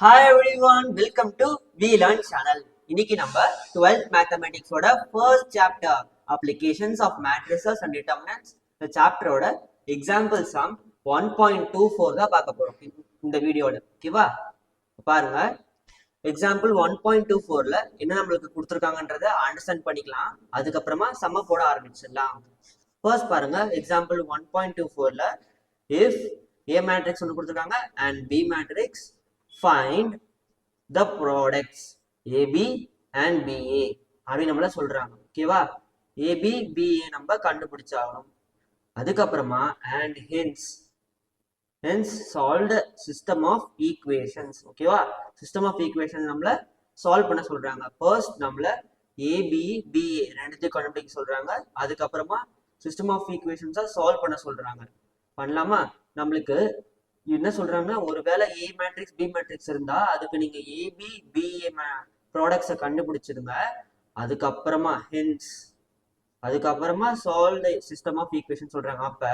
Hi everyone, welcome to We Learn channel. இன்னைக்கு நம்ம 12th mathematics ஓட first chapter applications of matrices and determinants இந்த சாப்டரோட example sum 1.24 தான் பார்க்க போறோம் இந்த வீடியோல. ஓகேவா? பாருங்க எக்ஸாம்பிள் 1.24ல என்ன நம்மளுக்கு கொடுத்துருக்காங்கன்றத அண்டர்ஸ்டாண்ட் பண்ணிக்கலாம். அதுக்கப்புறமா சம்ம போட ஆரம்பிச்சிடலாம். ஃபர்ஸ்ட் பாருங்க எக்ஸாம்பிள் 1.24ல if A matrix ஒன்று கொடுத்துருக்காங்க and B matrix find the products AB and BA அப்படின்னு நம்மள சொல்றாங்க. ஓகேவா? AB BA நம்ம கண்டுபிடிச்சாகணும். அதுக்கப்புறமா and hence solve the system of equations. ஓகேவா? system of equations நம்மள சால்வ் பண்ண சொல்றாங்க. ஃபர்ஸ்ட் நம்மள AB BA ரெண்டுத்தையும் கண்டுபிடிக்க சொல்றாங்க. அதுக்கப்புறமா system of equations சால்வ் பண்ண சொல்றாங்க. பண்ணலாமா? நம்மளுக்கு என்ன சொல்றாங்கன்னா ஒருவேளை A மேட்ரிக்ஸ் B மேட்ரிக்ஸ் இருந்தா அதுக்கு நீங்க AB BA ப்ராடக்ட்ஸை கண்டுபிடிச்சிடுங்க. அதுக்கப்புறமா ஹென்ஸ் அதுக்கப்புறமா solve the system of equation சொல்றாங்க. அப்ப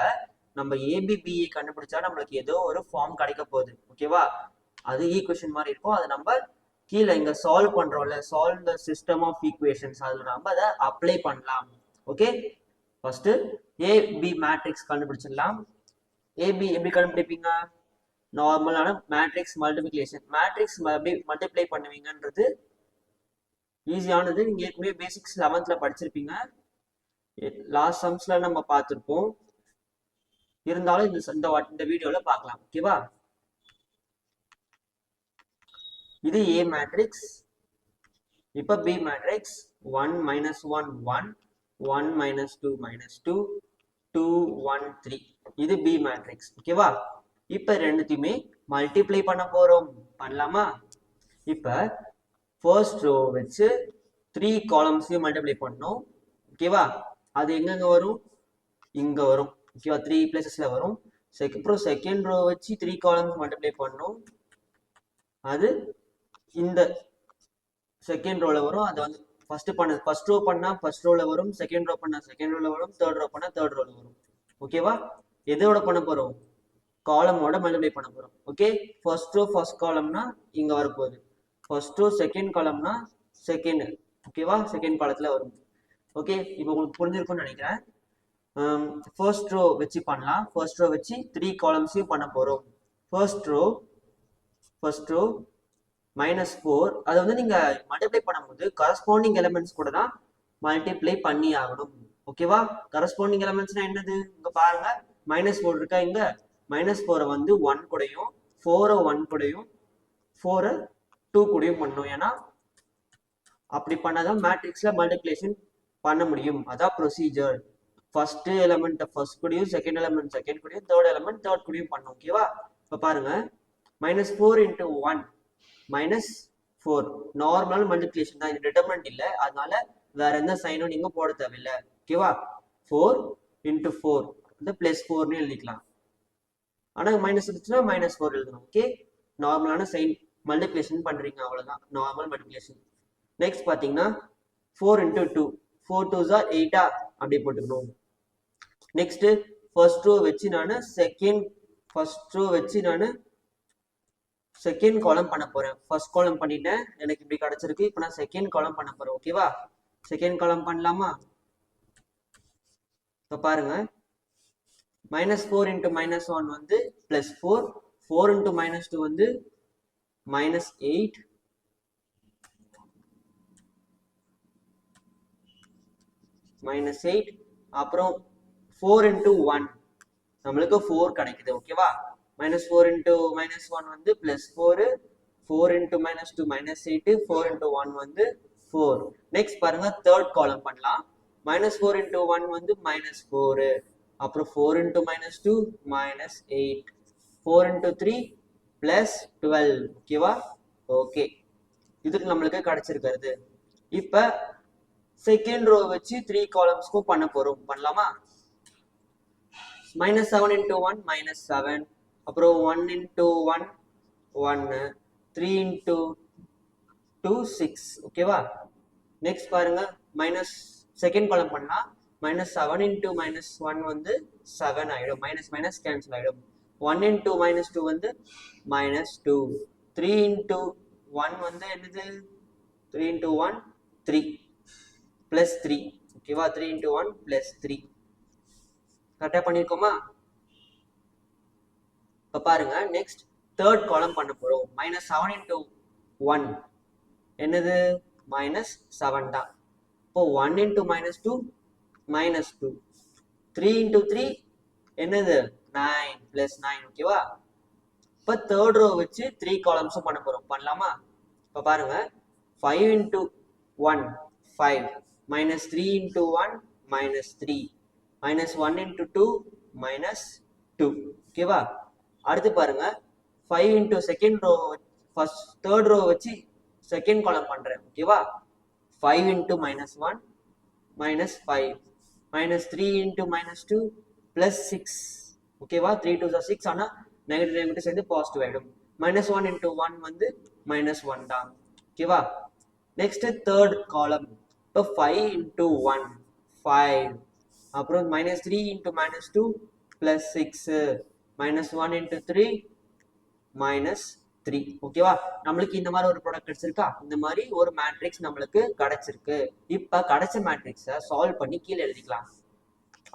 நம்ம ஏபி பிஏ கண்டுபிடிச்சா நம்மளுக்கு ஏதோ ஒரு ஃபார்ம் கிடைக்க போகுது. ஓகேவா? அது ஈக்குவேஷன் மாதிரி இருக்கும். அது நம்ம கீழே இங்க சால்வ் பண்றோம்ல, solve the system of equations, அதுல நம்ம அதை அப்ளை பண்ணலாம். ஓகே, ஃபர்ஸ்ட் ஏபி மேட்ரிக்ஸ் கண்டுபிடிச்சிடலாம். ஏபி எப்படி கண்டுபிடிப்பீங்க? நார்மலான மேட்ரிக்ஸ் மல்டிபிளிகேஷன். மேட்ரிக்ஸ் மல்டிப்ளை பண்ணுவீங்கன்றது ஈஸியானது. நீங்க ஏற்கனவே பேசிக்ஸ் 11th படிச்சிருப்பீங்க. லாஸ்ட் சம்ஸ்ல நம்ம பார்த்திருப்போம். இருந்தாலும் இந்த வீடியோல பார்க்கலாம். ஓகேவா? இது ஏ மேட்ரிக்ஸ். இப்ப பி மேட்ரிக்ஸ் 1 -1 1 1 -2 -2 2 1 3. இது பி மேட்ரிக்ஸ். ஓகேவா? இப்ப ரெண்டுத்தையுமே மல்டிப்ளை பண்ண போறோம். பண்ணலாமா? இப்ப ஃபர்ஸ்ட் ரோ வச்சு 3 காலம்ஸையும் மல்டிப்ளை பண்ணணும். ஓகேவா? அது எங்கெங்க வரும்? இங்க வரும். ஓகேவா? 3 பிளேசஸ்ல வரும். அப்புறம் செகண்ட் ரோ வச்சு 3 காலம்ஸ் மல்டிப்ளை பண்ணணும். அது இந்த செகண்ட் ரோல வரும். அது வந்து ஃபர்ஸ்ட் ரோ பண்ணா ஃபர்ஸ்ட் ரோல வரும், செகண்ட் ரோ பண்ணா செகண்ட் ரோல வரும், தேர்ட் ரோ பண்ணா தேர்ட் ரோல வரும். ஓகேவா? எதோட பண்ண போறோம்? காலமோட மல்டிப்ளை பண்ண போறோம். ஓகே, ஃபர்ஸ்ட் ரோ ஃபர்ஸ்ட் காலம்னா இங்க வரப்போகுது, ஃபர்ஸ்ட் ரோ செகண்ட் காலம்னா செகண்ட். ஓகேவா? செகண்ட் காலத்துல வரும். ஓகே, இப்போ உங்களுக்கு புரிஞ்சிருக்கும்னு நினைக்கிறேன். ஃபர்ஸ்ட் ரோ வச்சு பண்ணலாம். ஃபர்ஸ்ட் ரோ வச்சு 3 காலம்ஸையும் பண்ண போறோம். ஃபர்ஸ்ட் ரோ -4, அதை வந்து நீங்க மல்டிப்ளை பண்ணும்போது கரஸ்பாண்டிங் எலிமெண்ட்ஸ் கூட தான் மல்டிப்ளை பண்ணி ஆகணும். ஓகேவா? கரஸ்பாண்டிங் எலிமெண்ட்ஸ்னா என்னது? இங்க பாருங்க, -4 இருக்கா? இங்க -4 வந்து 1 கூடயும் 4 1 கூடயும் 4 2 கூடயும் பண்ணணும். ஏன்னா அப்படி பண்ணாதான் மேட்ரிக்ஸ்ல மல்டிப்ளிகேஷன் பண்ண முடியும். அதான் ப்ரொசீஜர். ஃபர்ஸ்ட் எலிமெண்ட் ஃபர்ஸ்ட் கூடயும், செகண்ட் எலிமெண்ட் செகண்ட் கூடயும், தேர்ட் எலிமெண்ட் தேர்ட் கூடயும் பண்ணும். ஓகேவா? இப்ப பாருங்க, -4 × 1 -4 நார்மல் மல்டிப்ளிகேஷன் தான். இது டிட்டர்மினன்ட் இல்லை, அதனால வேற எந்த சைனும் நீங்க போட தேவையில்லை. ஓகேவா? 4 × 4 வந்து +4ன்னு எழுதிக்கலாம். ஆனா மைனஸ் இருந்துச்சுன்னா -4 எழுதணும். ஓகே, நார்மலான சைன் மல்டிப்ளிகேஷன் பண்றீங்க, அவ்வளவுதான் நார்மல் மல்டிப்ளிகேஷன். நெக்ஸ்ட் பாத்தீங்கன்னா 4 × 2 4 2s are 8 அப்படி போட்டுக்கணும். நெக்ஸ்ட் ஃபர்ஸ்ட் ரோ வச்சு நான் செகண்ட் காலம் பண்ண போறேன். ஃபர்ஸ்ட் காலம் பண்ணிட்டேன், எனக்கு இப்படி கிடைச்சிருக்கு. இப்போ நான் செகண்ட் காலம் பண்ண போறேன். ஓகேவா? செகண்ட் காலம் பண்ணலாமா? இப்போ பாருங்க, -4 × -1 வந்து +4, 4 × -2 வந்து -8, -8, அப்புறம் 4 × 1 நம்மளுக்கு 4 கிடைக்குது. ஓகேவா? -4 × -1 வந்து +4, 4 × -2 -8, 4 × 1 வந்து 4. நெக்ஸ்ட் பாருங்க, தேர்ட் காலம் பண்ணலாம். -4 × 1 வந்து -4, அப்புறம் 4 × -2 -8, 4 × 3 +12. ஓகேவா? ஓகே, இதுக்கு நம்மளுக்கு கிடைச்சிருக்கிறது. இப்ப செகண்ட் ரோ வச்சு 3 காலம்ஸ்க்கும் பண்ண போறோம். பண்ணலாமா? -7 × 1 -7, அப்புறம் 1 × 1 1, 3 × 2 6. ஓகேவா? நெக்ஸ்ட் பாருங்க, செகண்ட் காலம் பண்ணா -7 × -1 வந்து 7 ஆயிடும். மைனஸ் கேன்சல் ஆயிடும். 1 × -2 வந்து -2. 3 into 1 வந்து என்னது 3 into 1 3 plus 3 ஓகேவா 3 into 1 plus 3 கரெக்டா பண்ணிருக்கோமா இப்ப பாருங்க நெக்ஸ்ட் தேர்ட் காலம் பண்ண போறோம் -7 into 1 என்னது -7 தான் இப்போ 1 into -2 -2 3 into 3 என்னது 9 plus 9 ஓகேவா இப்போ தேர்ட் ரோ வச்சு 3 காலம்ஸும் பண்ண போறோம் பண்ணலாமா இப்போ பாருங்க 5 into 1 5 -3 into 1 -3 -1 into 2 -2 ஓகேவா அடுத்து பாருங்க 5 into second row first third row வச்சு செகண்ட் காலம் பண்றேன் ஓகேவா 5 into -1 -5 -3 into -2 plus 6 ஓகேவா 3 2 6 ஆனா நெகட்டிவ் நெகட்டிவ் சேர்ந்து பாசிட்டிவ் ஆயிடும் -1 into 1 வந்து -1 தான் ஓகேவா நெக்ஸ்ட் தேர்ட் காலம் இப்போ 5 into 1 5 அப்புறம் -3 into -2 plus 6 -1 into 3 -3 ஓகேவா நம்மளுக்கு இந்த மாதிரி ஒரு ப்ராடக்ட் கிடைச்சிருக்கா இந்த மாதிரி ஒரு மேட்ரிக்ஸ் நம்மளுக்கு கிடைச்சிருக்கு இப்ப கிடைச்ச மேட்ரிக்ஸை சால்வ் பண்ணி கீழே எழுதிக்கலாம்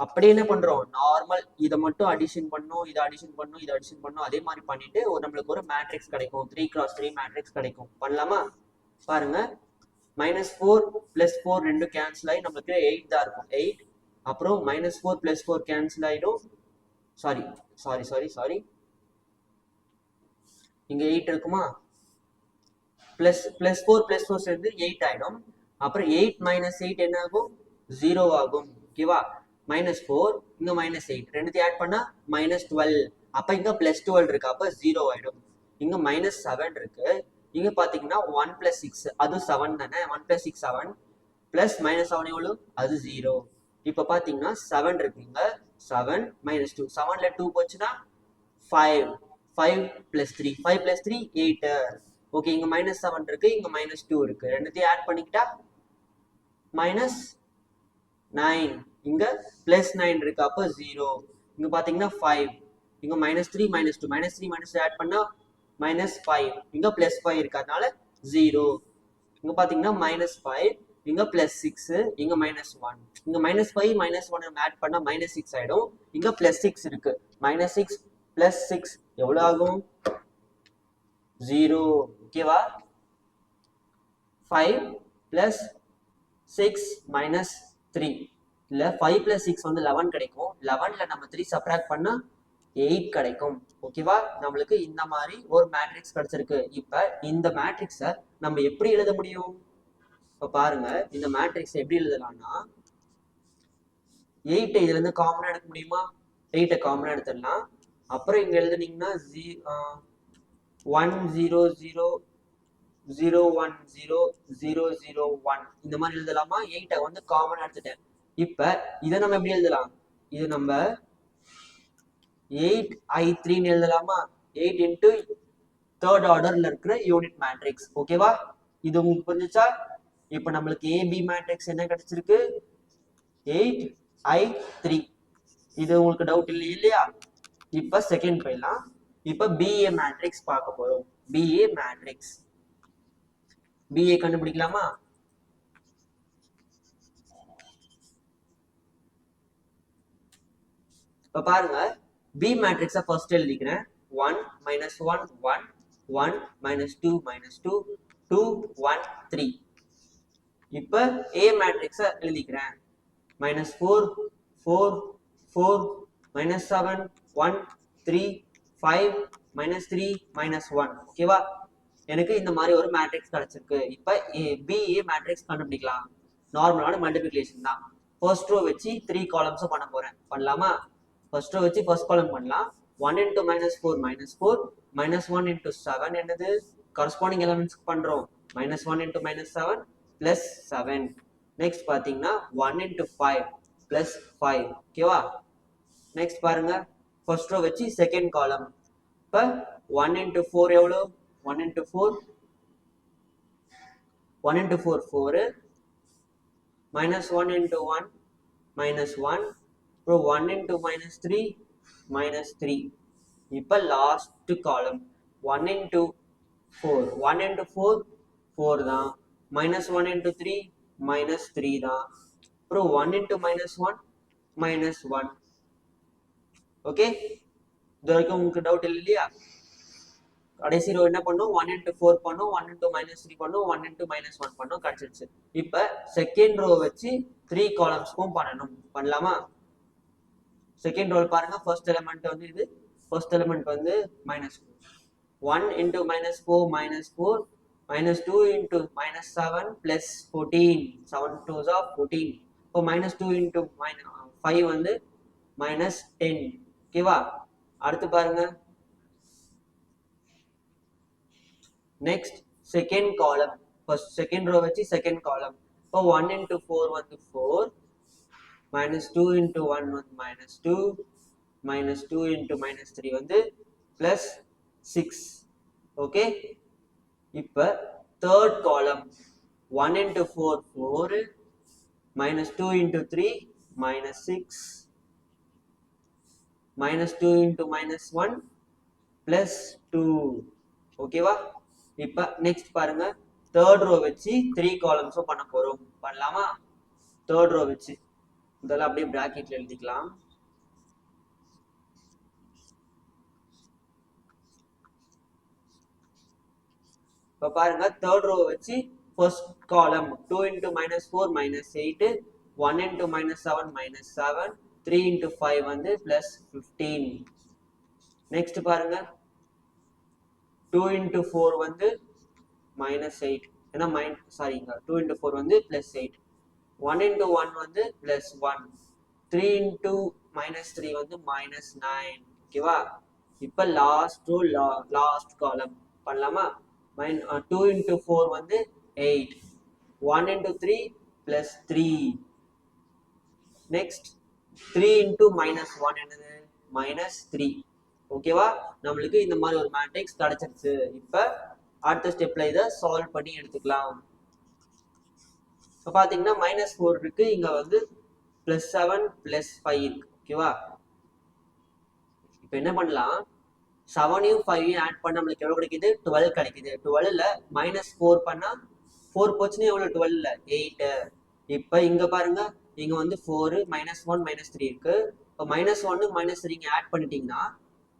அப்படி என்ன பண்றோம் நார்மல் இதை மட்டும் அடிஷன் பண்ணும் இதை அடிஷன் பண்ணும் இதை அடிஷன் பண்ணும் அதே மாதிரி பண்ணிட்டு நம்மளுக்கு ஒரு மேட்ரிக்ஸ் கிடைக்கும் 3x3 மேட்ரிக்ஸ் கிடைக்கும் பண்ணலாமா பாருங்க -4 + 4 ரெண்டு கேன்சல் ஆகி நம்மளுக்கு 8 தான் இருக்கும் 8 அப்புறம் -4 + 4 கேன்சல் ஆயிடும் சாரி இங்க 8 இருக்குமா +4 + 4 சேர்ந்து 8 ஆயிடும் அப்புறம் 8 - 8 என்ன ஆகும் 0 ஆகும் ஓகேவா -4 இங்க -8 ரெண்டுத்தையும் ஆட் பண்ணா -12 அப்ப இங்க +12 இருக்கு அப்ப 0 ஆயிடும் இங்க -7 இருக்கு இங்க பாத்தீங்கன்னா 1 + 6 அது 7 தானே 1 + 6 7 பிளஸ் -7 எவ்வளவு அது 0 இப்ப பாத்தீங்கன்னா 7 இருக்குங்க 7 -2 7ல 2 போச்சுன்னா 5 5 + 3 5 + 3 8 ஓகே இங்க -7 இருக்கு இங்க -2 இருக்கு ரெண்டுத்தையும் ஆட் பண்ணிக்கிட்டா -9 இங்க +9 இருக்கு அப்ப 0 இங்க பாத்தீங்கன்னா 5 இங்க -3 -2 -3 -2 ஆட் பண்ணா -5 இங்க +5 இருக்கு அதனால 0 இங்க பாத்தீங்கன்னா -5 இங்க +6 இங்க -1 இங்க -5 -1 ஆட் பண்ணா -6 ஆயிடும் இங்க +6 இருக்கு -6 + 6 எவ்வளவு ஆகும் 0 ஓகேவா 5 + 6 - 3 இல்ல 5 + 6 வந்து 11 கிடைக்கும் 11ல நம்ம 3 சப்ட்ராக்ட் பண்ணா 8 கிடைக்கும் ஓகேவா நம்மளுக்கு இந்த மாதிரி ஒரு மேட்ரிக்ஸ் கிடைச்சிருக்கு இப்ப இந்த மேட்ரிக்ஸை நம்ம எப்படி எழுத முடியும் இப்ப பாருங்க இந்த மேட்ரிக்ஸ் எப்படி எழுதலாம்னா 8 இதுல இருந்து காமனா எடுக்க முடியுமா 8 காமனா எடுத்துடலாம் அப்புறம் இங்க எழுதுனீங்கன்னா 1 0 0 0 1 0 0 0 1 இந்த மாதிரி எழுதலாமா 8 வந்து காமனா எடுத்துட்டேன் இப்ப இதை நம்ம எப்படி எழுதலாம் இது நம்ம 8i3 எழுதலாமா 8 into தேர்ட் ஆர்டர்ல இருக்கிற யூனிட் மேட்ரிக்ஸ் ஓகேவா இது உங்களுக்கு புரிஞ்சுச்சா இப்ப நம்மளுக்கு ஏபி மேட்ரிக்ஸ் என்ன கிடைச்சிருக்கு 8i3 இது உங்களுக்கு டவுட் இல்லையா இப்ப செகண்ட் போயிடலாம் இப்ப பிஏ மேட்ரிக்ஸ் பார்க்க போறோம் பிஏ மேட்ரிக்ஸ் பிஏ கண்டுபிடிக்கலாமா இப்ப பாருங்க பி மேட்ரிக்ஸை ஃபர்ஸ்ட் எழுதிக்கிறேன் 1 -1 1 1 -2 -2 2 1 3 இப்ப ஏ மேட்ரிக்ஸை எழுதிக்கிறேன் -4 4 4 -7 1 3 5 -3 -1 ஓகேவா எனக்கு இந்த மாதிரி ஒரு மேட்ரிக்ஸ் கிடைச்சிருக்கு இப்ப பிஏ மேட்ரிக்ஸ் கண்டுபிடிக்கலாம் நார்மலான மல்டிப்ளிகேஷன் தான் ஃபர்ஸ்ட் ரோ வச்சு 3 காலம்ஸும் பண்ண போறேன் பண்ணலாமா ஃபர்ஸ்ட் ரோ வச்சு ஃபர்ஸ்ட் காலம் பண்ணலாம் 1 into -4 -4 -1 into 7 என்னது கரஸ்பாண்டிங் எலிமெண்ட்ஸ் பண்றோம் -1 into -7 plus 7 நெக்ஸ்ட் பாத்தீங்கன்னா 1 into 5 plus 5 ஓகேவா நெக்ஸ்ட் பாருங்க ஃபர்ஸ்ட் ரோ வச்சு செகண்ட் காலம் இப்ப 1 into 4 எவ்வளவு 1 into 4 1 into 4 4 -1 into 1 -1 அப்புறம் 1 into -3 -3 இப்ப லாஸ்ட் காலம் 1 into 4. 1 into 4 4 தான். minus 1 into 3 minus 3 தான். அப்புறம் 1 into minus 1 minus 1. ஓகே, இது வரைக்கும் உங்களுக்கு டவுட் இல்லையா? கடைசி ரோ என்ன பண்ணும், 1 into 4 பண்ணும், 1 into minus 3 பண்ணும், 1 into minus 1 பண்ணும், கிடைச்சிருச்சு. இப்போ செகண்ட் ரோ வச்சு 3 காலம்ஸ்க்கும் பண்ணணும். பண்ணலாமா? செகண்ட் ரோ பாருங்க, ஃபர்ஸ்ட் எலிமெண்ட் வந்து இது, ஃபர்ஸ்ட் எலிமெண்ட் வந்து minus 1 into minus 4 minus 4 minus 2 into minus 7 plus 14. 7 2s are 14. இப்போ minus 2 into 5 வந்து minus 10. ஓகேவா? அடுத்து பாருங்க, next second column, first second row வச்சு second column. இப்போ 1 into 4 வந்து 4 minus 2 into 1 வந்து minus 2 minus 2 into minus 3 வந்து plus 6. ஓகே, இப்போ third column 1 into 4 4 minus 2 into 3 minus 6 minus 2 into minus 1 plus 2. ஓகேவா? இப்போ நெக்ஸ்ட் பாருங்க, தேர்ட் ரோ வச்சு 3 காலம்ஸும் பண்ண போறோம். பண்ணலாமா? தேர்ட் ரோ வச்சு இதெல்லாம் அப்படியே பிராக்கெட்ல எழுதிக்கலாம். இப்போ பாருங்க, தேர்ட் ரோ வச்சு first column 2 into minus 4 minus 8 1 into minus 7 minus 7 3 into 5 வந்து plus 15. நெக்ஸ்ட் பாருங்க, 2 into 4 வந்து minus 8, ஏன்னா சாரிங்க 2 into 4 வந்து plus 8, 1 into 1 வந்து plus 1, 3 into minus 3 வந்து minus 9. ஓகேவா? இப்போ லாஸ்ட் ரோ லாஸ்ட் காலம் பண்ணலாமா? 2 into 4 வந்து 8, 1 into 3 plus 3. Next 3 into minus 1 என்னது? minus 3. ஓகேவா? நம்மளுக்கு இந்த மாதிரி ஒரு மேட்ரிக்ஸ் கிடைச்சிருச்சு. இப்போ அடுத்த ஸ்டெப்ல இதை சால்வ் பண்ணி எடுத்துக்கலாம். இப்போ பார்த்தீங்கன்னா minus 4 இருக்கு, இங்க வந்து plus 7 plus 5 இருக்கு. ஓகேவா? இப்போ என்ன பண்ணலாம், 7யும் 5யும் ஆட் பண்ண நம்மளுக்கு எவ்வளவு கிடைக்குது? 12 கிடைக்குது. 12ல minus 4 பண்ணா 4 போச்சுன்னா எவ்வளவு? 12ல 8. இப்போ இங்க பாருங்க, இங்க வந்து 4 minus 1 minus 3 இருக்கு. இப்போ minus 1 minus 3 இங்க ஆட் பண்ணிட்டீங்கன்னா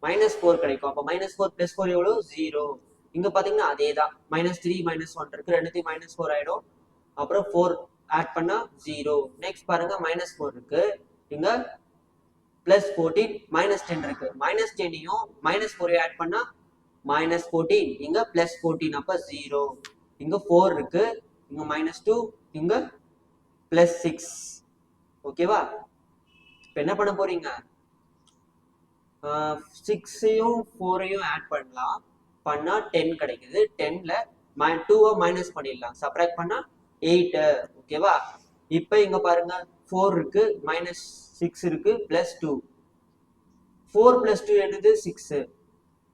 minus 4 கிடைக்கும். அப்போ minus 4 plus 4 எவ்வளவு? 0. இங்க பாத்தீங்கன்னா அதே தான், minus 3 minus 1 இருக்கு, ரெண்டுத்தையும் minus 4 ஆயிடும். அப்புறம் 4 ஆட் பண்ணா 0. நெக்ஸ்ட் பாருங்க, minus 4 இருக்கு, இங்க plus 14 minus 10 இருக்கு, minus 10யும் minus 4யும் ஆட் பண்ணா minus 14, இங்க plus 14, அப்ப 0. இங்க 4 இருக்கு, இங்க minus 2, இங்க plus 6. ஓகேவா? இப்போ என்ன பண்ண போறீங்க, 6யும் 4யும் ஆட் பண்ணலாம், பண்ணா 10 கிடைக்குது. 10ல 2 மைனஸ் பண்ணிடலாம், சப்ராக்ட் பண்ணா 8. ஓகேவா? இப்போ இங்க பாருங்க, 4 இருக்கு, minus 6 இருக்கு, plus 2. 4 plus 2 என்னது? 6.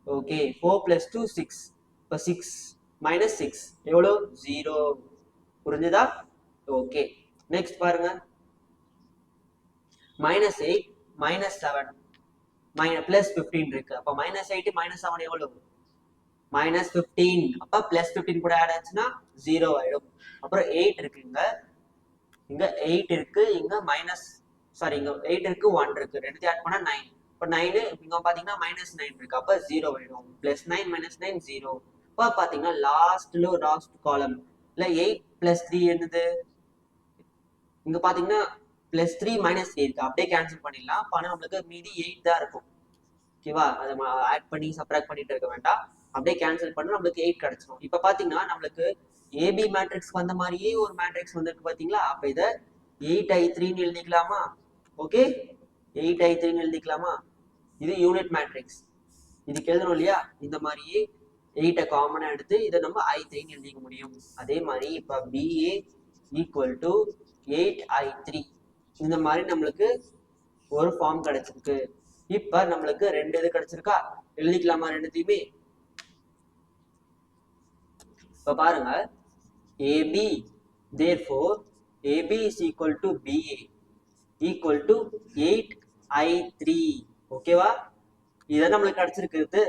Okay, 4 plus 2 6. இப்போ 6 minus 6 எவ்வளோ? 0. புரிஞ்சுதா? ஓகே, நெக்ஸ்ட் பாருங்க, minus 8 minus 7 plus 15 இருக்கு. அப்ப minus 8 minus 7 எவ்வளவு? minus 15. அப்ப plus 15 கூட ஆட் ஆச்சுன்னா 0 ஆயிடும். அப்புறம் 8 இருக்கு, இங்க 8 இருக்கு, இங்க இங்க 8 இருக்கு, 1 இருக்கு, ரெண்டுத்தையும் ஆட் பண்ணா 9. இப்ப 9 இங்க பாத்தீங்கன்னா minus 9 இருக்கு, அப்ப 0 ஆயிடும். plus 9 minus 9 0. இப்ப பாத்தீங்கன்னா லாஸ்ட் காலம் இல்ல 8 plus 3 என்னது? இங்க பாத்தீங்கன்னா plus 3 minus 3 இருக்கு, அப்படியே கேன்சல் பண்ணிடலாம். ஆனா நம்மளுக்கு மீதி 8 தான் இருக்கும். ஓகேவா? அதை ஆட் பண்ணி சப்ராக்ட் பண்ணிட்டு இருக்க வேண்டாம், அப்படியே கேன்சல் பண்ணா நம்மளுக்கு 8 கிடைச்சிடும். இப்ப பாத்தீங்கன்னா நம்மளுக்கு ஏபி மேட்ரிக்ஸ் வந்த மாதிரியே ஒரு மேட்ரிக்ஸ் வந்துருக்கு பாத்தீங்களா? அப்ப இத 8i3ன்னு எழுதிக்கலாமா? ஓகே, 8i3ன்னு எழுதிக்கலாமா? இது யூனிட் மேட்ரிக்ஸ், இதுக்கு எழுதணும் இல்லையா? இந்த மாதிரியே 8 காமனா எடுத்து இதை நம்ம i3ன்னு எழுதிக்க முடியும். அதே மாதிரி இப்ப BA equal to 8i3 இந்த மாதிரி நம்மளுக்கு ஒரு ஃபார்ம் கிடைச்சிருக்கு. இப்ப நம்மளுக்கு 2 இது கிடைச்சிருக்கா? எழுதிக்கலாமா ரெண்டுத்தையுமே? இப்ப பாருங்க, AB therefore AB is equal to BA equal to 8i3. ஓகேவா? இதை நம்மளுக்கு கிடைச்சிருக்கு.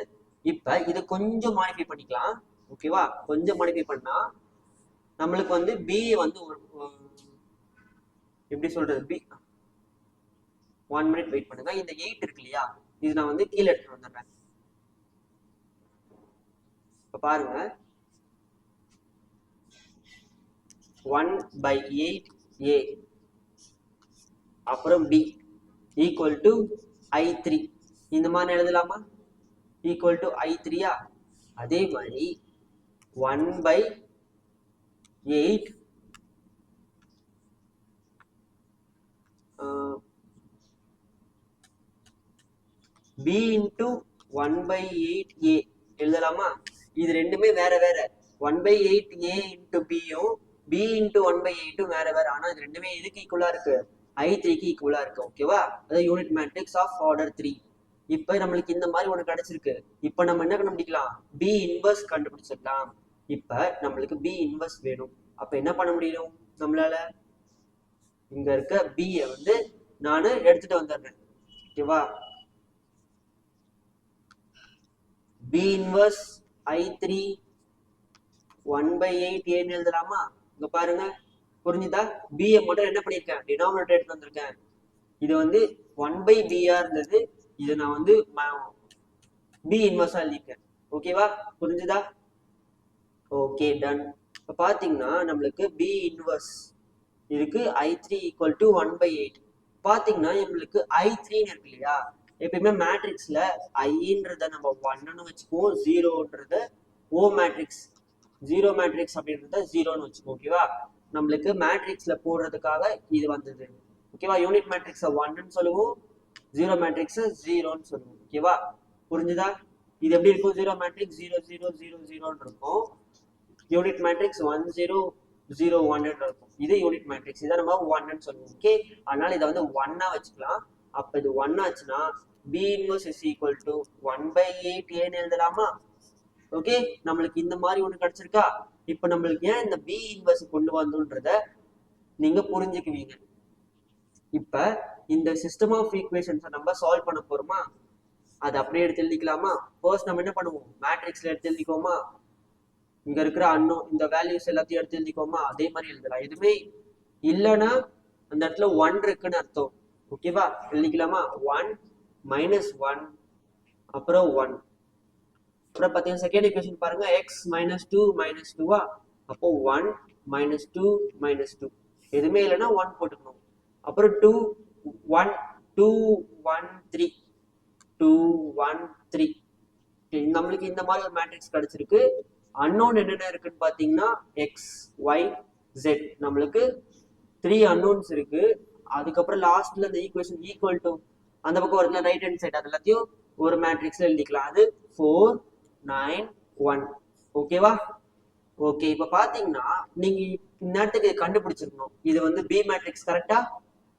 இப்ப இது கொஞ்சம் மாடிஃபை பண்ணிக்கலாம். ஓகேவா? கொஞ்சம் மாடிஃபை பண்ணா நம்மளுக்கு வந்து பி வந்து எப்படி சொல்றது, பி 1 மினிட் வெயிட் பண்ணுங்க. இந்த 8 இருக்கு இல்லையா, இது நான் வந்து கீழே எடுத்துட்டு வந்துடுறேன். இப்ப பாருங்க, 1/8a அப்புறம் b ஈக்குவல் டு I3 இந்த மாதிரி எழுதலாமா? ஈக்குவல் டு I3யா? அதே மாதிரி 1/8 b இன்டு 1/8a எழுதலாமா? இது ரெண்டுமே வேற வேற. 1/8a இன்டு பியும் b இன்டு 1/8 வேற வேற. ஆனா இது ரெண்டுமே எதுக்கு ஈக்குவலா இருக்கு? I3க்கு ஈக்குவலா இருக்கு. ஓகேவா? அதாவது யூனிட் மேட்ரிக்ஸ் ஆஃப் ஆர்டர் 3. இப்ப நம்மளுக்கு இந்த மாதிரி ஒண்ணு கிடைச்சிருக்கு. இப்ப நம்ம என்ன கண்டுபிடிக்கலாம்? b இன்வர்ஸ் கண்டுபிடிச்சிடலாம். இப்ப நம்மளுக்கு b இன்வர்ஸ் வேணும். அப்ப என்ன பண்ண முடியும் நம்மளால? இங்க இருக்க b வந்து நானு எடுத்துட்டு வந்துடுறேன். ஓகேவா? b இன்வர்ஸ் I3 1/8 ஏன்னு எழுதலாமா? இங்க பாருங்க, புரிஞ்சுதா? b மட்டும் என்ன பண்ணிருக்கேன்? டினாமினேட்டர் எடுத்து வந்திருக்கேன். இது வந்து 1/b-ஆ இருந்தது, இது நான் வந்து b இன்வர்ஸா எழுதிருக்கேன். ஓகேவா? புரிஞ்சுதா? Okay, done. இப்ப பாத்தீங்கன்னா நம்மளுக்கு b இன்வர்ஸ் இதுக்கு I3 ஈக்குவல் டு 1/8. பாத்தீங்கன்னா நம்மளுக்கு I3 இருக்கு இல்லையா, எப்பயுமே மேட்ரிக்ஸ்ல ஐன்றத நம்ம 1ன்னு வச்சுக்குவோம், 0ன்றத O மேட்ரிக்ஸ், 0 மேட்ரிக்ஸ் அப்படின்றத 0ன்னு வச்சுக்குவோம். ஓகேவா? நம்மளுக்கு மேட்ரிக்ஸ்ல போடுறதுக்காக இது வந்தது. ஓகேவா? யூனிட் மேட்ரிக்ஸ 1ன்னு சொல்லுவோம், 0 மேட்ரிக்ஸ 0ன்னு சொல்லுவோம். ஓகேவா? புரிஞ்சுதா? இது எப்படி இருக்கும்? 0 மேட்ரிக்ஸ் 0 0 0 0ன்னு இருக்கும், யூனிட் மேட்ரிக்ஸ் 1 0 0 1 இருக்கும். இது யூனிட் மேட்ரிக்ஸ், இதை நம்ம 1ன்னு சொல்லுவோம். ஓகே, அதனால இதை வந்து 1-ஆ வச்சுக்கலாம். அப்ப இது 1 ஆச்சுன்னா b inverse is equal to 1/8 ஏன்னு எழுதலாமா? ஓகே, நம்மளுக்கு இந்த மாதிரி ஒண்ணு கிடைச்சிருக்கா? இப்ப நம்மளுக்கு ஏன் இந்த b இன்வர்ஸ் கொண்டு வந்தோன்றத நீங்க புரிஞ்சுக்குவீங்க. இப்ப இந்த சிஸ்டம் ஆஃப் ஈக்குவேஷன்ஸை நம்ம சால்வ் பண்ண போறோமா? அதை அப்படியே எடுத்து எழுதிக்கலாமா? ஃபர்ஸ்ட் நம்ம என்ன பண்ணுவோம்? மேட்ரிக்ஸ்ல எடுத்து எழுதிக்கோமா? இங்க இருக்கிற அன்னோன் இந்த வேல்யூஸ் எல்லாத்தையும் எடுத்து எழுதிக்கோமா? அதே மாதிரி எழுதலாம். எதுவுமே இல்லைன்னா அந்த இடத்துல 1 இருக்குன்னு அர்த்தம். ஓகேவா? எழுதிக்கலாமா? 1 -1 அப்புறம் 1. அப்புறம் பாத்தீங்கன்னா செகண்ட் ஈக்குவேஷன் பாருங்க, x -2 -2-ஆ, அப்போ 1 -2 -2. எதுவுமே இல்லைன்னா 1 போட்டுக்கணும். அப்புறம் 2 1 2 1 3 2 1 3. நம்மளுக்கு இந்த மாதிரி ஒரு மேட்ரிக்ஸ் கிடைச்சிருக்கு. அன்னோன் என்னென்ன இருக்குன்னு பாத்தீங்கன்னா x y z. நம்மளுக்கு 3 அன்னோன்ஸ் இருக்கு. அதுக்கப்புறம் லாஸ்ட்ல இந்த ஈக்குவேஷன் ஈக்குவல் டு அந்த பக்கம் வரல, ரைட் ஹேண்ட் சைடு, அது எல்லாத்தையும் ஒரு மேட்ரிக்ஸ்ல எழுதிக்கலாம். அது 4 9 1. ஓகேவா? ஓகே, இப்ப பாத்தீங்கன்னா நீங்க இந்நேரத்துக்கு கண்டுபிடிச்சிருக்கணும், இது வந்து பி மேட்ரிக்ஸ். கரெக்டா?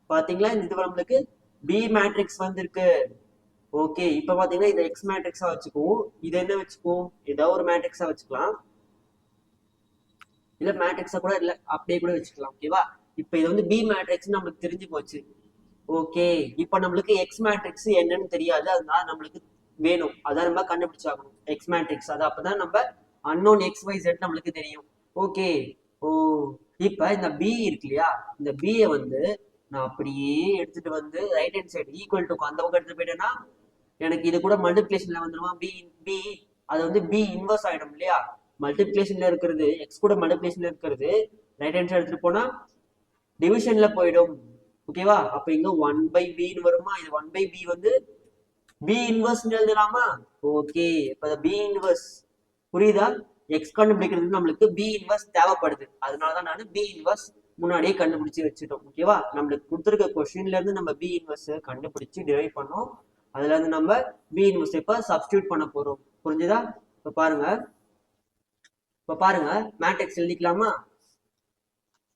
பாத்தீங்களா? இந்த இது நம்மளுக்கு பி மேட்ரிக்ஸ் வந்திருக்கு. ஓகே, இப்ப பாத்தீங்கன்னா இதை எக்ஸ் மேட்ரிக்ஸா வச்சுக்குவோம், இது என்ன வச்சுக்குவோம்? ஏதாவது ஒரு மேட்ரிக்ஸா வச்சுக்கலாம், இல்ல மேட்ரிக்ஸா கூட இல்ல அப்படியே கூட வச்சுக்கலாம். ஓகேவா? இப்ப இது வந்து பி மேட்ரிக்ஸ் நம்மளுக்கு தெரிஞ்சு போச்சு. ஓகே, இப்ப நம்மளுக்கு எக்ஸ் மேட்ரிக்ஸ் என்னன்னு தெரியாது, அதனால நம்மளுக்கு வேணும், அதான் நம்ம கண்டுபிடிச்சாகணும் எக்ஸ் மேட்ரிக்ஸ். அது அப்பதான் நம்ம அன்னோன் எக்ஸ் ஒய் செட் நம்மளுக்கு தெரியும். ஓகே, ஓ இப்ப இந்த பி இருக்கு இல்லையா, இந்த பியை வந்து நான் அப்படியே எடுத்துட்டு வந்து right hand side equal to அந்த பக்கம் எடுத்துட்டு போயிட்டேன்னா எனக்கு இது கூட மல்டிபிளேஷன்ல வந்துருமா? பி பி அது வந்து பி இன்வர்ஸ் ஆயிடும் இல்லையா? மல்டிபிளேஷன்ல இருக்கிறது எக்ஸ் கூட மல்டிபிளேஷன்ல இருக்கிறது ரைட் ஹேண்ட் சைடு எடுத்துட்டு போனா டிவிஷன்ல போயிடும். ஓகேவா? அப்ப இங்க 1/b வருமா? இது 1/b வந்து b இன்வர்ஸ் எழுதலாமா? ஓகே, இப்ப b இன்வர்ஸ் புரியுதா? எக்ஸ் கண்டுபிடிக்கிறதுக்கு நம்மளுக்கு b இன்வர்ஸ் தேவைப்படுது, அதனாலதான் நான் b இன்வர்ஸ் முன்னாடியே கண்டுபிடிச்சு வச்சுட்டோம். ஓகேவா? நம்மளுக்கு கொடுத்துருக்க கொஸ்டின்ல இருந்து நம்ம b இன்வர்ஸ் கண்டுபிடிச்சு டிரைவ் பண்ணோம். அதுல இருந்து நம்ம b இன்வர்ஸ் இப்ப சப்ஸ்டியூட் பண்ண போறோம். புரிஞ்சுதா? இப்ப பாருங்க மேட்ரிக்ஸ் எழுதிக்கலாமா?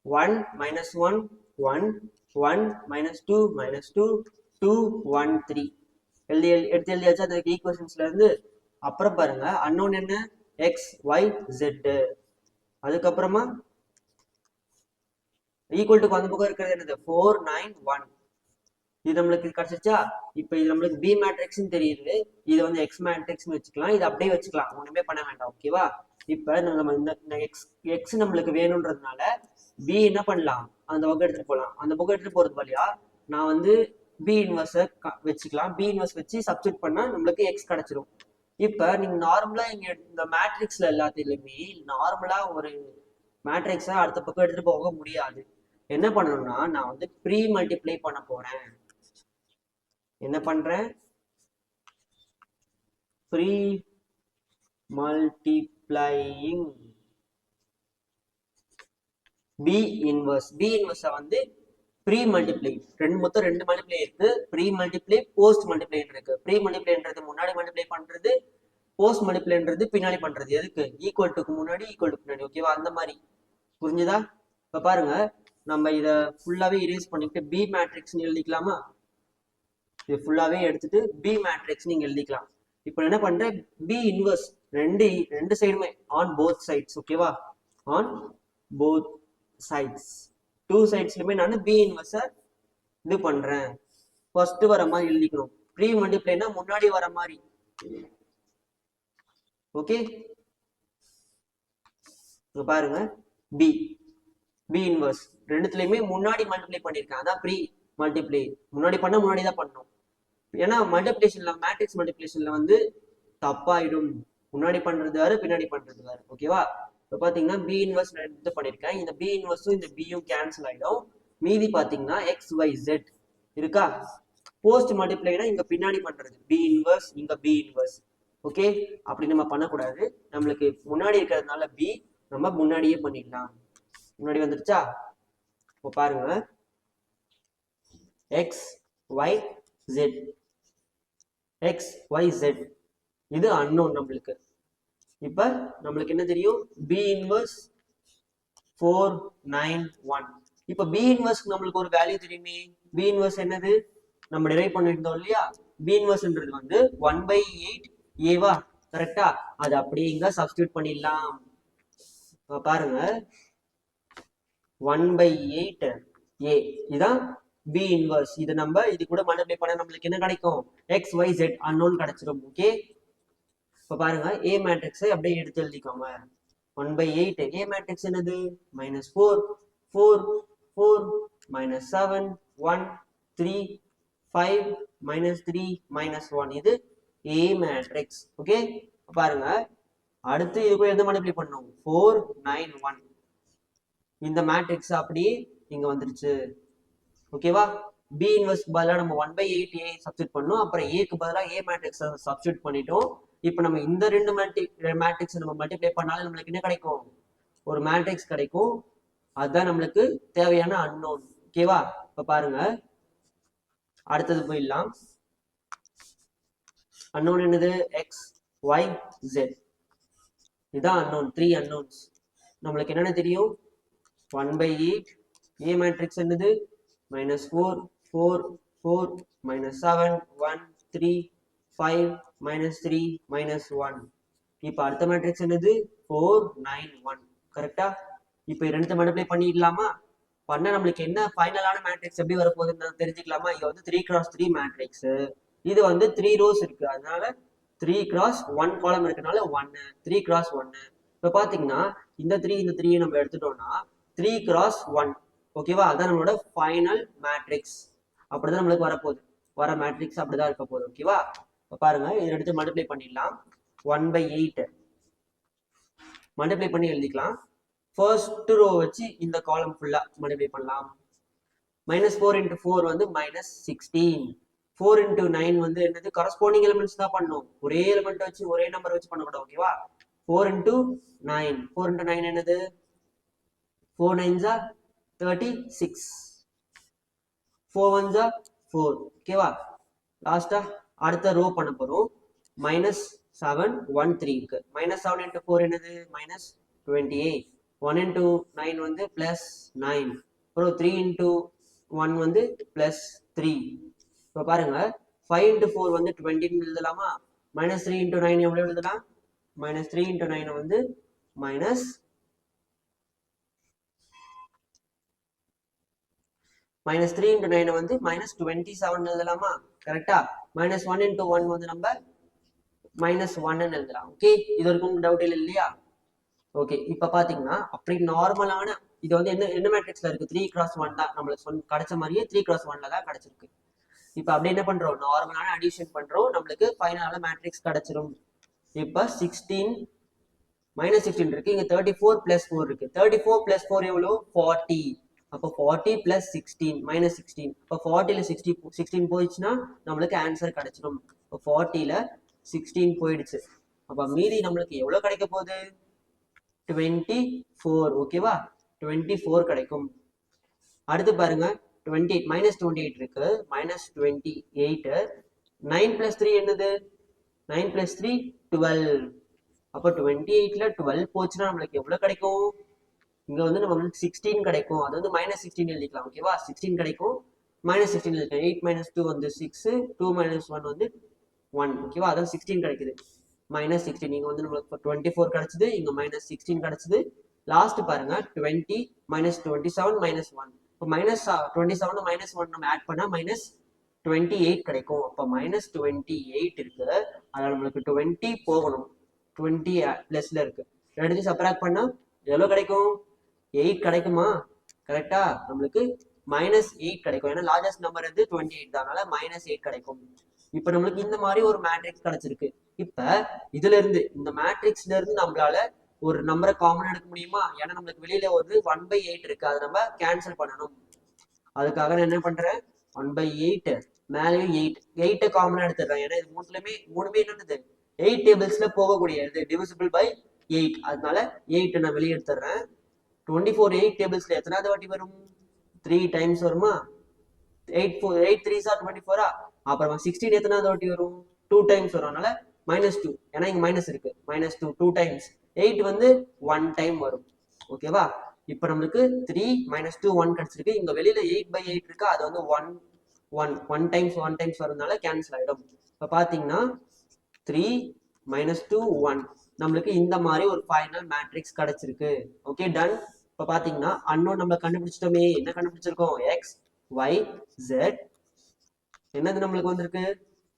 1 -1 1 1 -2 -2 2 1 3 எடுத்து எழுதியாச்சா அந்த ஈக்குவேஷன்ஸ்ல இருந்து? அப்புறம் பாருங்க அன்னோன் என்ன? X y z. அதுக்கப்புறமா ஈக்குவல் டு அந்த பக்கம் இருக்கிறது என்னது? 4 9 1. இது நம்மளுக்கு கிடைச்சிச்சா. இப்போ இது நம்மளுக்கு பி மேட்ரிக்ஸ்னு தெரியுது, இது வந்து எக்ஸ் மேட்ரிக்ஸ்னு வச்சுக்கலாம், இது அப்படியே வச்சுக்கலாம், ஒண்ணுமே பண்ண வேண்டாம். ஓகேவா. இப்போ நம்ம இந்த எக்ஸ் நம்மளுக்கு வேணும்ன்றதுனால பி என்ன பண்ணலாம், அந்த பக்கம் எடுத்துட்டு போகலாம். அந்த பக்கம் எடுத்துட்டு போறது வழியா நான் வந்து பி இன்வர்ஸை வச்சுக்கலாம். பி இன்வர்ஸ் வச்சு சப்ஸ்டியூட் பண்ணா நம்மளுக்கு எக்ஸ் கிடைச்சிரும். இப்போ நீங்க நார்மலா இங்க இந்த மேட்ரிக்ஸ்ல எல்லாத்துலயுமே நார்மலா ஒரு மேட்ரிக்ஸை அடுத்த பக்கம் எடுத்துட்டு போக முடியாது. என்ன பண்ணணும்னா நான் வந்து ப்ரீ மல்டிப்ளை பண்ண போறேன். என்ன பண்றேன், pre multiplying B inverse. B இன்வர்ஸை வந்து ப்ரீ மல்டிப்ளை, மொத்தம் ரெண்டு மல்டிப்ளை இருக்கு, ப்ரீ மல்டிப்ளை போஸ்ட் மல்டிப்ளைன் இருக்கு. ப்ரீ மல்டிப்ளைன்றது முன்னாடி மல்டிப்ளை பண்றது, போஸ்ட் மல்டிப்ளைன்றது பின்னாடி பண்றது. எதுக்கு, ஈக்குவல் டுக்கு முன்னாடி ஈக்குவல் டு பின்னாடி. ஓகேவா, அந்த மாதிரி புரிஞ்சுதா. இப்ப பாருங்க, நம்ம இத ஃபுல்லாவே இரேஸ் பண்ணிட்டு பி மேட்ரிக்ஸ் எழுதிக்கலாமா. இது ஃபுல்லாவே எடுத்துட்டு பி மேட்ரிக்ஸ் நீங்க எழுதிக்கலாம். இப்போ என்ன பண்றேன், பி இன்வர்ஸ் ரெண்டு சைடுமே ஆன் போத் சைட்ஸ். ஓகேவா, ஆன் போத் சைட்ஸ், டூ சைட்ஸ்லயுமே நான் பி இன்வர்ஸ இது பண்றேன். ஃபர்ஸ்ட் வர மாதிரி எழுதிக்கணும். ப்ரீ மல்டிப்ளைனா முன்னாடி வர மாதிரி. ஓகே, பாருங்க, பி பி இன்வர்ஸ் ரெண்டுத்துலயுமே முன்னாடி மல்டிப்ளை பண்ணிருக்கேன், அதான் ப்ரீ மல்டிப்ளை. முன்னாடி பண்ண முன்னாடி தான் பண்ணணும், ஏன்னா மல்டிப்ளிகேஷன்ல மேட்ரிக்ஸ் மல்டிப்ளிகேஷன்ல வந்து தப்பாயிடும். முன்னாடி பண்றது வேறு, பின்னாடி பண்றது வேறு. ஓகேவா. இப்போ பாத்தீங்கன்னா பி இன்வர்ஸ் இது பண்ணிருக்கேன், இந்த பி இன்வர்ஸும் இந்த பியும் கேன்சல் ஆயிடும். மீதி பாத்தீங்கன்னா எக்ஸ் ஒய் ஜெட் இருக்கா. போஸ்ட் மல்டிப்ளைனா இங்க பின்னாடி பண்றது பி இன்வர்ஸ், இங்க பி இன்வர்ஸ். ஓகே, அப்படி நம்ம பண்ணக்கூடாது. நம்மளுக்கு முன்னாடி இருக்கிறதுனால பி நம்ம முன்னாடியே பண்ணிடலாம். முன்னாடி வந்துருச்சா. இப்போ பாருங்க, x y z, x y z இது அன்னோன் நம்மளுக்கு. இப்ப நம்மளுக்கு என்ன தெரியும், பி இன்வர்ஸ் 491. இப்ப பி இன்வர்ஸ் நம்மளுக்கு ஒரு வேல்யூ தெரியுமே. பி இன்வர்ஸ் என்னது, நம்ம டிரைவ் பண்ணிருந்தோம் இல்லையா. பி இன்வர்ஸ்ன்றது வந்து 1/8 ஏவா, கரெக்டா. அது அப்படியே இங்க சப்ஸ்டியூட் பண்ணிடலாம். பாருங்க, 1/8 ஏ இதான் பி இன்வர்ஸ். இது நம்ம இது கூட மல்டிப்ளை பண்ண நம்மளுக்கு என்ன கிடைக்கும், எக்ஸ் ஒய் ஜெட் அன்னோன் கிடைச்சிடும். ஓகே, இப்ப பாருங்க ஏ மேட்ரிக்ஸை அப்படியே எடுத்து எழுதிக்கோங்க. 1/8 ஏ மேட்ரிக்ஸ் என்னது, -4 4 4 -7 1 3 5 -3 -1 இது ஏ மேட்ரிக்ஸ். ஓகே, பாருங்க அடுத்து இது கூட எந்த மல்டிப்ளை பண்ணணும், 491. இந்த மேட்ரிக்ஸ் அப்படியே இங்க வந்துருச்சு. ஓகேவா. பி இன்வர்ஸ் பதிலாக நம்ம 1/8 ஏ சப்ஸ்டியூட் பண்ணோம், அப்புறம் ஏக்கு பதிலாக ஏ மேட்ரிக்ஸ் சப்ஸ்டியூட் பண்ணிட்டோம். இப்போ நம்ம இந்த ரெண்டு மேட்ரிக்ஸ் நம்ம மல்டிப்ளை பண்ணாலும் நம்மளுக்கு என்ன கிடைக்கும், ஒரு மேட்ரிக்ஸ் கிடைக்கும். அதுதான் நம்மளுக்கு தேவையான அன்னோன். ஓகேவா. இப்ப பாருங்க அடுத்தது போயிடலாம். அன்னோன் என்னது, எக்ஸ் ஒய் ஜெட் இதான் அன்னோன். 3 அன்னோன்ஸ். நம்மளுக்கு என்னென்ன தெரியும், 1/8 ஏ மேட்ரிக்ஸ் என்னது, -4 4 4 -7 1 3 5 -3 -1. இப்ப அடுத்த மேட்ரிக்ஸ் என்னது, 491. கரெக்டா. இப்ப ரெண்டு மல்டிப்ளை பண்ணிடலாமா. பண்ண நம்மளுக்கு என்ன ஃபைனலான மேட்ரிக்ஸ் எப்படி வரப்போகுதுன்னு தெரிஞ்சுக்கலாமா. இது வந்து 3x3 மேட்ரிக்ஸ். இது வந்து 3 ரோஸ் இருக்கு, அதனால 3x1 காலம் இருக்கனால 1 3x1. இப்ப பாத்தீங்கன்னா இந்த 3 நம்ம எடுத்துட்டோம்னா 3x1. ஓகேவா, அதான் நம்மளோட ஃபைனல் மேட்ரிக்ஸ். அப்படிதான் நம்மளுக்கு வரப்போகுது, வர மேட்ரிக்ஸ் அப்படிதான் இருக்க போகுது. ஓகேவா. இப்ப பாருங்க இதை எடுத்து மல்டிப்ளை பண்ணிடலாம். 1/8 மல்டிப்ளை பண்ணி எழுதிக்கலாம். ஃபர்ஸ்ட் ரோ வச்சு இந்த காலம் ஃபுல்லா மல்டிப்ளை பண்ணலாம். -4 × 4 வந்து -16. 4 × 9 வந்து என்னது, கரஸ்பாண்டிங் எலிமெண்ட்ஸ் தான் பண்ணும், ஒரே எலிமெண்ட் வச்சு ஒரே நம்பர் வச்சு பண்ணக்கூடாது. ஓகேவா. 4 × 9 4 × 9 என்னது, 4 9s are 36, 4 1s are 4. ஓகேவா. லாஸ்டா அடுத்த ரோ பண்ண போறோம். -7 1 3 இருக்கு. -7 × 4 என்னது, -28. 1 × 9 வந்து +9. அப்புறம் 3 × 1 வந்து +3. இப்போ பாருங்க 5 × 4 வந்து 20 எழுதலாமா. -3 × 9 எவ்வளவு எழுதலாம், -3 × 9 வந்து -3 into 9 வந்து -27 எழுதலாமா? கரெக்டா? -1 into 1 வந்து நம்ம -1 எழுதலாம். ஓகே, இது வரைக்கும் டவுட் இல்லையா? ஓகே, இப்ப பாத்தீங்கன்னா அப்படி நார்மலான இது வந்து என்ன மேட்ரிக்ஸ்ல இருக்கு? 3x1 தான் நம்மளுக்கு கிடைச்ச மாதிரியே 3x1ல தான் கிடைச்சிருக்கு. இப்ப அப்படி என்ன பண்றோம்? நார்மலான அடிஷன் பண்றோம், நம்மளுக்கு ஃபைனலான மேட்ரிக்ஸ் கிடைச்சிரும். இப்ப 16 -16 இருக்கு, இங்க 34 + 4 இருக்கு. 34 + 4 எவ்வளவு? 40. அப்போ 40 + 16 -16. இப்போ 40ல 16 போயிடுச்சுன்னா நம்மளுக்கு ஆன்சர் கிடைச்சிடும். இப்போ 40ல 16 போயிடுச்சு. அப்ப மீதி நம்மளுக்கு எவ்வளவு கிடைக்க போகுது? 24. ஓகேவா? 24 கிடைக்கும். அடுத்து பாருங்க, 28 -28 இருக்கு, -28. 9 + 3 என்னது? 9 + 3 12. அப்போ 28ல 12 போச்சுன்னா நம்மளுக்கு எவ்வளவு கிடைக்கும்? இங்க வந்து நம்மளுக்கு 16 கிடைக்கும். அது வந்து -16 எழுதிக்கலாம். ஓகேவா? 16 கிடைக்கும், -16 எழுதிக்கலாம். 8 - 2 வந்து 6, 2 - 1 வந்து 1. ஓகேவா? அதான் 16 கிடைக்குது. -16 நீங்க வந்து நம்மளுக்கு 24 கிடைச்சது, இங்க -16 கிடைச்சது. லாஸ்ட் பாருங்க, 20 - 27 - 1. இப்போ -27 -1 நம்ம ஆட் பண்ணா -28 கிடைக்கும். அப்ப -28 இருக்கு, அதனால நம்மளுக்கு 20 போகணும். 20 பிளஸ்ல இருக்கு, ரெண்டு சப்ராக்ட் பண்ணா எவ்வளவு கிடைக்கும்? 8 கிடைக்குமா? கரெக்டா? நம்மளுக்கு -8 கிடைக்கும். ஏன்னா லார்ஜஸ்ட் நம்பர் வந்து 28 தான், அதனால -8 கிடைக்கும். இப்ப நம்மளுக்கு இந்த மாதிரி ஒரு மேட்ரிக்ஸ் கிடைச்சிருக்கு. இப்ப இதுல இருந்து இந்த மேட்ரிக்ஸ்ல இருந்து நம்மளால ஒரு நம்பரை காமன் எடுக்க முடியுமா? ஏன்னா நம்மளுக்கு வெளியில ஒரு 1/8 இருக்கு, அதை நம்ம கேன்சல் பண்ணணும். அதுக்காக நான் என்ன பண்றேன்? 1/8 மேலேயும் 8 காமனா எடுத்துடுறேன். ஏன்னா இது மூணுமே என்னது? 8 டேபிள்ஸ்ல போகக்கூடியது, டிவிசிபிள் பை 8. அதனால 8 நான் வெளியே எடுத்துடுறேன். 24 8 டேபிள்ஸ்ல எத்தனாவது வாட்டி வரும்? 3 டைம்ஸ் வருமா? 8 3s are 24. அப்புறமா 16 எத்தனாவது வாட்டி வரும்? 2 டைம்ஸ் வரும். அதனால -2, ஏன்னா இங்க மைனஸ் இருக்கு, -2 2 டைம்ஸ். 8 வந்து 1 டைம் வரும். ஓகேவா? இப்ப நம்மளுக்கு 3 - 2 1 கிடைச்சிருக்கு. இங்க வெளியில 8/8 இருக்கு, அது வந்து 1 டைம்ஸ் வரதுனால கேன்சல் ஆயிடும். இப்ப பாத்தீங்கன்னா 3 - 2 1 நம்மளுக்கு இந்த மாதிரி ஒரு ஃபைனல் மேட்ரிக்ஸ் கிடைச்சிருக்கு. Okay, done. இப்ப பாத்தீங்கன்னா அன்னோன் நம்ம கண்டுபிடிச்சிட்டோமே. என்ன கண்டுபிடிச்சிருக்கோம்? x y z. என்னது நம்மளுக்கு வந்திருக்கு?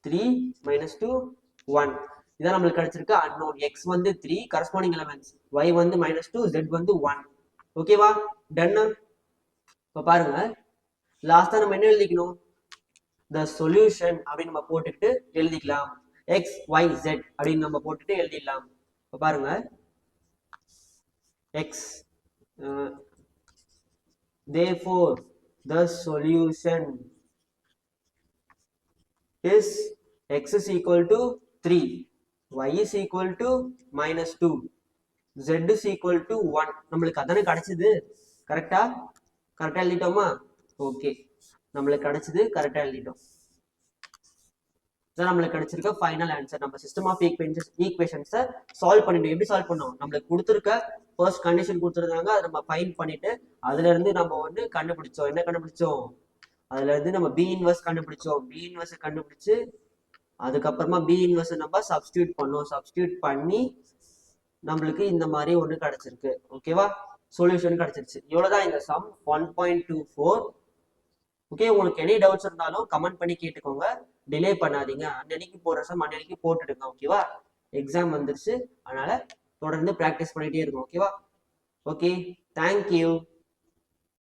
3 - 2 1. இதான் நம்மளுக்கு கிடைச்சிருக்கு அன்னோன். x வந்து 3 கரஸ்பாண்டிங் எலிமெண்ட்ஸ், y வந்து -2, z வந்து 1. ஓகேவா? டன். இப்ப பாருங்க, லாஸ்டா நம்ம என்ன எழுதிக்கணும்? the solution அப்படின்னு நம்ம போட்டுட்டு எழுதிக்கலாம். x y z அப்படின்னு நம்ம போட்டுட்டு எழுதிடலாம். இப்ப பாருங்க, x therefore the solution is x is equal to 3, y is equal to -2, z is equal to 1. நம்மளுக்கு அதானே கிடைச்சது. கரெக்டா எழுதிட்டோமா? ஓகே, நம்மளுக்கு கிடைச்சது, கரெக்டா எழுதிட்டோம். நம்மளுக்கு கிடைச்சிருக்க ஃபைனல் ஆன்சர். நம்ம சிஸ்டம் ஆஃப் ஈக்குவேஷன்ஸை சால்வ் பண்ணிட்டோம். எப்படி சால்வ் பண்ணோம்? நம்மளுக்கு கொடுத்துருக்க ஃபர்ஸ்ட் கண்டிஷன் கொடுத்துருந்தாங்க, அதை நம்ம ஃபைண்ட் பண்ணிட்டு அதுல இருந்து நம்ம வந்து கண்டுபிடிச்சோம். என்ன கண்டுபிடிச்சோம்? அதுல இருந்து நம்ம பி இன்வர்ஸ் கண்டுபிடிச்சோம். பி இன்வர்ஸ் கண்டுபிடிச்சு அதுக்கப்புறமா பி இன்வர்ஸ் நம்ம சப்ஸ்டியூட் பண்ணோம். சப்ஸ்டியூட் பண்ணி நம்மளுக்கு இந்த மாதிரி ஒண்ணு கிடைச்சிருக்கு. ஓகேவா? சொல்யூஷன் கிடைச்சிருச்சு. இவ்வளவுதான் இந்த சம் 1.24. ஓகே, உங்களுக்கு எனி டவுட்ஸ் இருந்தாலும் கமெண்ட் பண்ணி கேட்டுக்கோங்க, டிலே பண்ணாதீங்க. அன்னன்னைக்கு போடுற சம் அன்னன்னைக்கு போட்டுடுங்க. ஓகேவா? எக்ஸாம் வந்துருச்சு, அதனால தொடர்ந்து ப்ராக்டிஸ் பண்ணிட்டே இருக்கும். ஓகேவா? Okay, thank you.